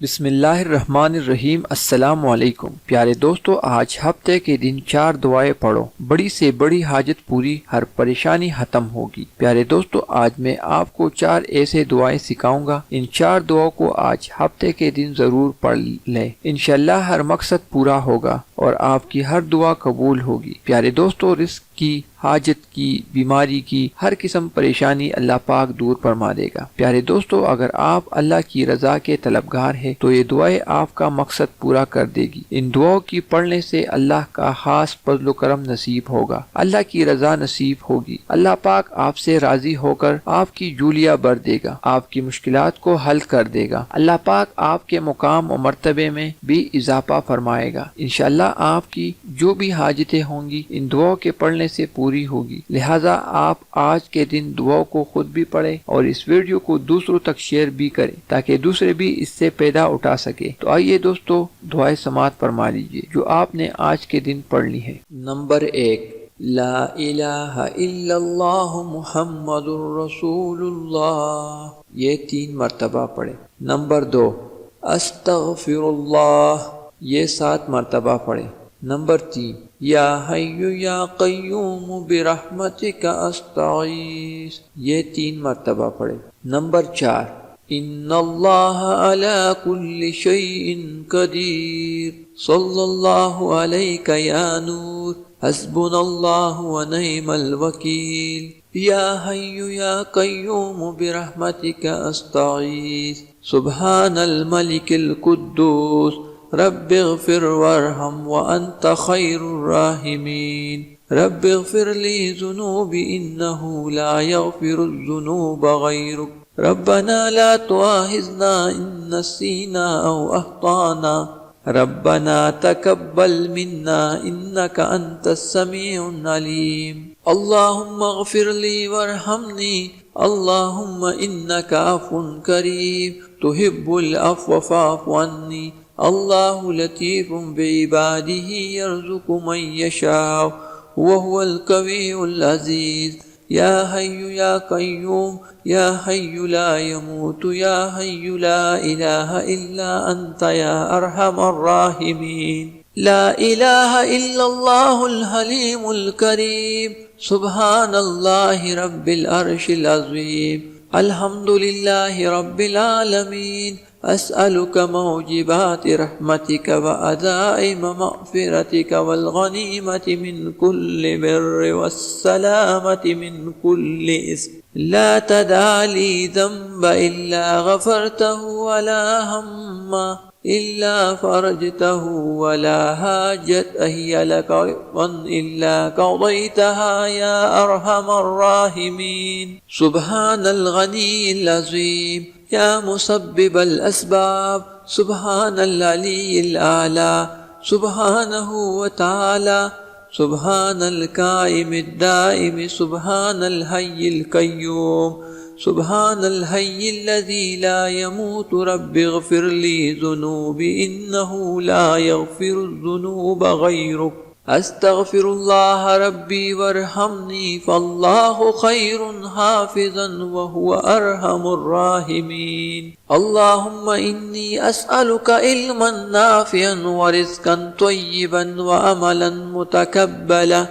بسم اللہ الرحمن الرحیم۔ السلام علیکم پیارے دوستو، آج ہفتے کے دن 4 دعائیں پڑھو، بڑی سے بڑی حاجت پوری، ہر پریشانی ختم ہوگی۔ پیارے دوستو، آج میں آپ کو 4 ایسے دعائیں سکھاؤں گا۔ ان 4 دعاؤں کو آج ہفتے کے دن ضرور پڑھ لیں، انشاءاللہ ہر مقصد پورا ہوگا اور آپ کی ہر دعا قبول ہوگی۔ پیارے دوستو، رزق کی، حاجت کی، بیماری کی، ہر قسم پریشانی اللہ پاک دور فرما دے گا۔ پیارے دوستو، اگر آپ اللہ کی رضا کے طلبگار ہیں تو یہ دعائیں آپ کا مقصد پورا کر دے گی۔ ان دعاؤں کی پڑھنے سے اللہ کا خاص فضل و کرم نصیب ہوگا، اللہ کی رضا نصیب ہوگی، اللہ پاک آپ سے راضی ہو کر آپ کی جولیاں بھر دے گا، آپ کی مشکلات کو حل کر دے گا، اللہ پاک آپ کے مقام و مرتبے میں بھی اضافہ فرمائے گا۔ انشاءاللہ آپ کی جو بھی حاجتیں ہوں گی ان دعاؤں کے پڑھنے سے پوری ہوگی۔ لہٰذا آپ آج کے دن دعاؤں کو خود بھی پڑھیں اور اس ویڈیو کو دوسروں تک شیئر بھی کریں تاکہ دوسرے بھی اس سے فائدہ اٹھا سکے۔ تو آئیے دوستو، دعائیں سماعت فرما لیجیے جو آپ نے آج کے دن پڑھنی ہے۔ نمبر 1، لا الہ الا اللہ محمد رسول اللہ، یہ 3 مرتبہ پڑھیں۔ نمبر 2، استغفر اللہ، یہ 7 مرتبہ پڑھیں۔ نمبر 3، یا حی یا قیوم برحمتک استغیث، یہ 3 مرتبہ پڑھیں۔ نمبر 4، ان اللہ علی کل شیء قدیر، صلی اللہ علیک یا نور، حسبنا اللہ ونعم الوکیل، یا حی یا قیوم برحمتک استغیث، سبحان الملک القدوس، رب اغفر وارحم وانت خیر الراحمین، رب اغفر لی ذنوبی انہ لا یغفر الذنوب غیرک، ربنا لا تؤاخذنا ان نسینا او اخطانا، ربنا تقبل منا انک انت السمیع العلیم، اللہم اغفر لی وارحمنی، اللہم انک عفو کریم تحب العفو فاعف عنی، اللہ لطیف بعبادہ یرزق من یشاء وهو القوی العزیز، یا حی یا قیوم، یا حی لا يموت، یا حی لا الہ الا انت یا ارحم الراحمین، لا الہ الا اللہ الحلیم الکریم، سبحان اللہ رب العرش العظیم، الحمد للہ رب العالمین، اسألک موجبات رحمتک وعزائم مغفرتک والغنیمت من کل بر والسلامت من کل اسم، لا تدع لی ذنب الا غفرته ولا ہم الا فرجته ولا حاجت هي لك الا قضيتها يا ارحم الراحمين، سبحان الغنی العظیم، یا مسبب الاسباب، سبحان العلی الاعلی، سبحانہ وتعالی، سبحان القائم الدائم، سبحان الحی القیوم، سبحان الحی الذی لا يموت، رب اغفر لی ذنوبی انہ لا یغفر الذنوب غیرک، استغفر اللہ ربی وارحمنی فاللہ خیر حافظا وهو ارحم الراحمین، اللہم انی اسألک علما نافعا ورزقا طیبا وعملا متقبلا،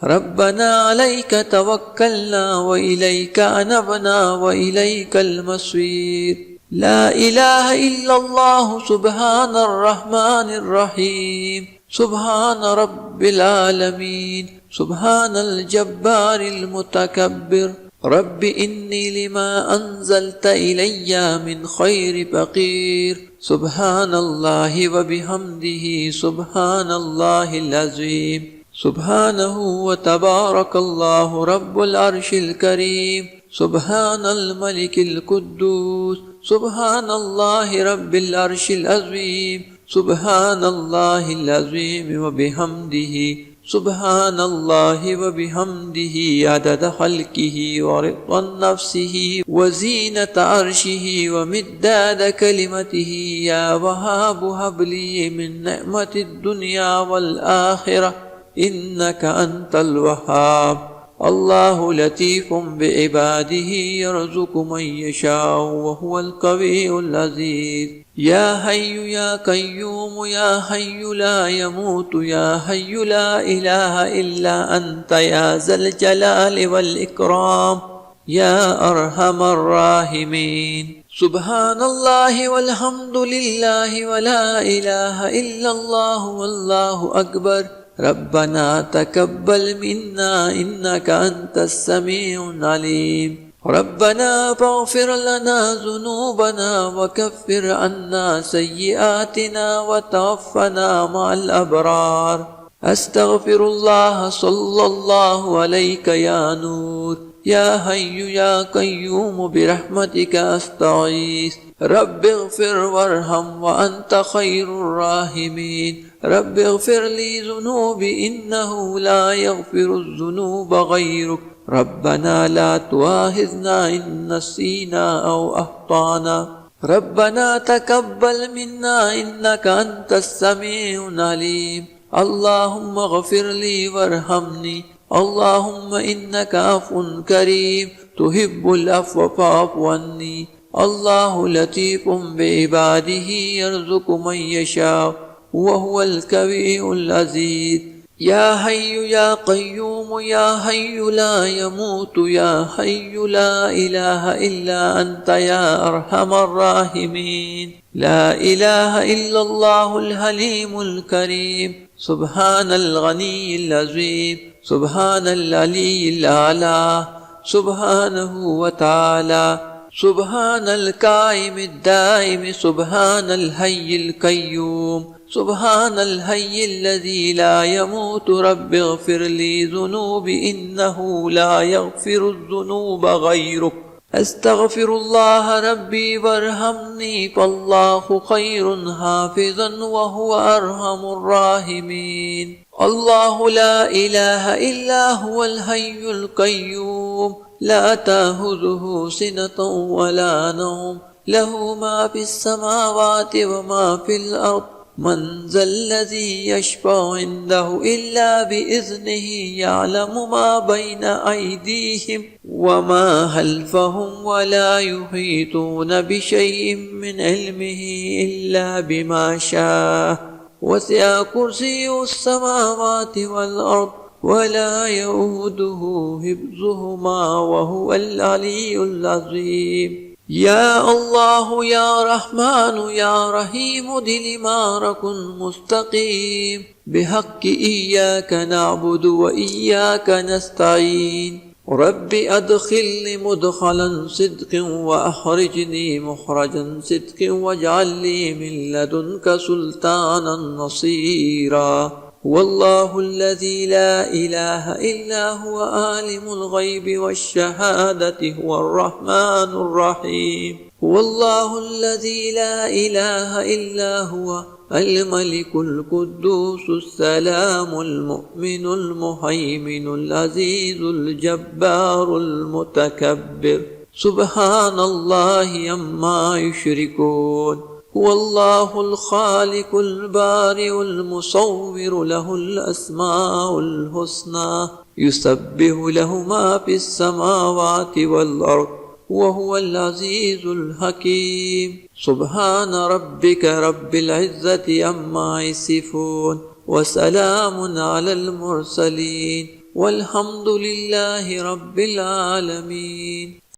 ربنا علیک توکلنا وإلیک انبنا وإلیک المصیر، لا الہ الا اللہ سبحان الرحمن الرحیم، سبحان رب العالمین، سبحان الجبار المتکبر، رب انی لما انزلت الی من خیر فقیر، سبحان اللہ وبحمدہ، سبحان اللہ العظیم، سبحانہ وتبارک اللہ رب العرش الکریم، سبحان الملک القدوس، سبحان اللہ رب العرش العظیم، سبحان اللہ العظیم وبحمدہ، سبحان اللہ وبحمدہ، عدد خلقہ ورضا نفسہ وزینة عرشہ ومداد کلمتہ، یا وہاب ہب لی من نعمت الدنیا والآخرہ انک انت الوہاب، اللہ لطیف بعبادہ یرزق من یشاء وهو القوی العزیز، या हय्यु या कय्यूम या हय्यु ला यमूतु या हय्यु ला इलाहा इल्ला अंता या ज़ल जलाल वल इकराम या अरहमर राहिमीन। सुब्हानल्लाहि वल्हम्दुलिल्लाहि वला इलाहा इल्लल्लाह वल्लाहु अकबर। रब्बना तकब्बल मिन्ना इन्नका अंतस समीउल अलीम। रब्बना फ़ग़फ़िर लना ज़ुनूबना वकफ़्फ़िर अन्ना सय्यिआतिना वतवफ़्फ़ना मअल अबरार। अस्तग़फ़िरुल्लाह सल्लल्लाहु अलैका या नूर या हय्यु या कय्यूम बिरहमतिका अस्तगीस। रब्बिग़फ़िर वरहम व अन्त ख़ैरुर राहिमीन। रब्बिग़फ़िर ली ज़ुनूबी इन्नहु ला यग़फ़िरुज़्ज़ुनूब ग़यरुक। रब्बना ला तुआख़िज़ना इन नसीना औ अख़्ताना। रब्बना तक़ब्बल मिन्ना इन्नका अंतस समीउल अलीम। अल्लाहुम्मा ग़फ़िर ली वरहमनी। अल्लाहुम्मा इन्नका अफ़्वुन करीम तुहिब्बुल अफ़्व फ़अफ़ु अन्नी। अल्लाहु लतीफ़ुम बिइबादिही यर्ज़ुक़ु मन यशाअ व हुवल क़वियुल अज़ीज़। या हय्यु या कय्यूम या हय्यु ला यमूतु या हय्यु ला इलाहा इल्ला अंता या अरहमर राहिमीन। ला इलाहा इल्लल्लाहुल हलीमुल करीम। सुब्हानल गनीय्यिल अज़ीम। सुब्हानल अलीय्यिल आला। सुब्हानहु व तआला। सुब्हानल काइमिद दाइम। सुब्हानल हय्यिल कय्यूम। सुब्हानल हय्यिल्लज़ी ला यमूतु। रब्बिग़फ़िर ली ज़ुनूबी इन्नहु ला यग़फ़िरुज़्ज़ुनूब ग़यरुक। अस्तग़फ़िरुल्लाह रब्बी वरहमनी फ़अल्लाहु ख़ैरुन हाफ़िज़न व हुवा अरहमुर राहिमीन। अल्लाहु ला इलाहा इल्ला हुवल हय्युल कय्यूम ला ताख़ुज़ुहु सिनतुन व ला नौम लहु मा फ़िस समावाति व मा फ़िल अर्द। मन ज़ल्लज़ी यशफ़अु इंदहु इल्ला बिइज़्निही यअलमु मा बैन अयदीहिम व मा खल्फ़हुम व ला युहीतून बिशैइन मिन इल्मिही इल्ला बिमा शाअ। वसिअ कुर्सियुहुस समावाति वल अर्द व ला यऊदुहु हिफ्ज़ुहुमा व हुवल अलियुल अज़ीम। या अल्लाह या रहमान या रहीम दिल मारकुन मुस्तकीम बिहक्कि इय्याका नअबुदु व इय्याका नस्तईन। रब्बि अदखिलनी मुदखलन सिद्क़िन व अखरिजनी मुखरजन सिद्क़िन वजअल ली मिन लदुनका सुल्तानन नसीरा। वल्लाहुल्लज़ी ला इलाहा इल्ला हुवा आलिमुल ग़ैबि वश्शहादति हुवर रहमानुर रहीम। वल्लाहुल्लज़ी ला इलाहा इल्ला हुवा अल मलिकुल कुद्दूसुस सलामुल मुमिनुल मुहैमिनुल अज़ीज़ुल जब्बारुल मुतकब्बिर। सुब्हानल्लाहि अम्मा युश्रिकून। हुवल्लाहुल ख़ालिक़ुल बारिउल मुसव्विरु लहुल अस्माउल हुस्ना युसब्बिहु लहु मा फ़िस समावाति वल अर्द व हुवल अज़ीज़ुल हकीम। सुब्हान रब्बिका रब्बिल इज़्ज़ति अम्मा यसिफ़ून व सलामुन अलल मुरसलीन वल्हम्दुलिल्लाहि रब्बिल आलमीन।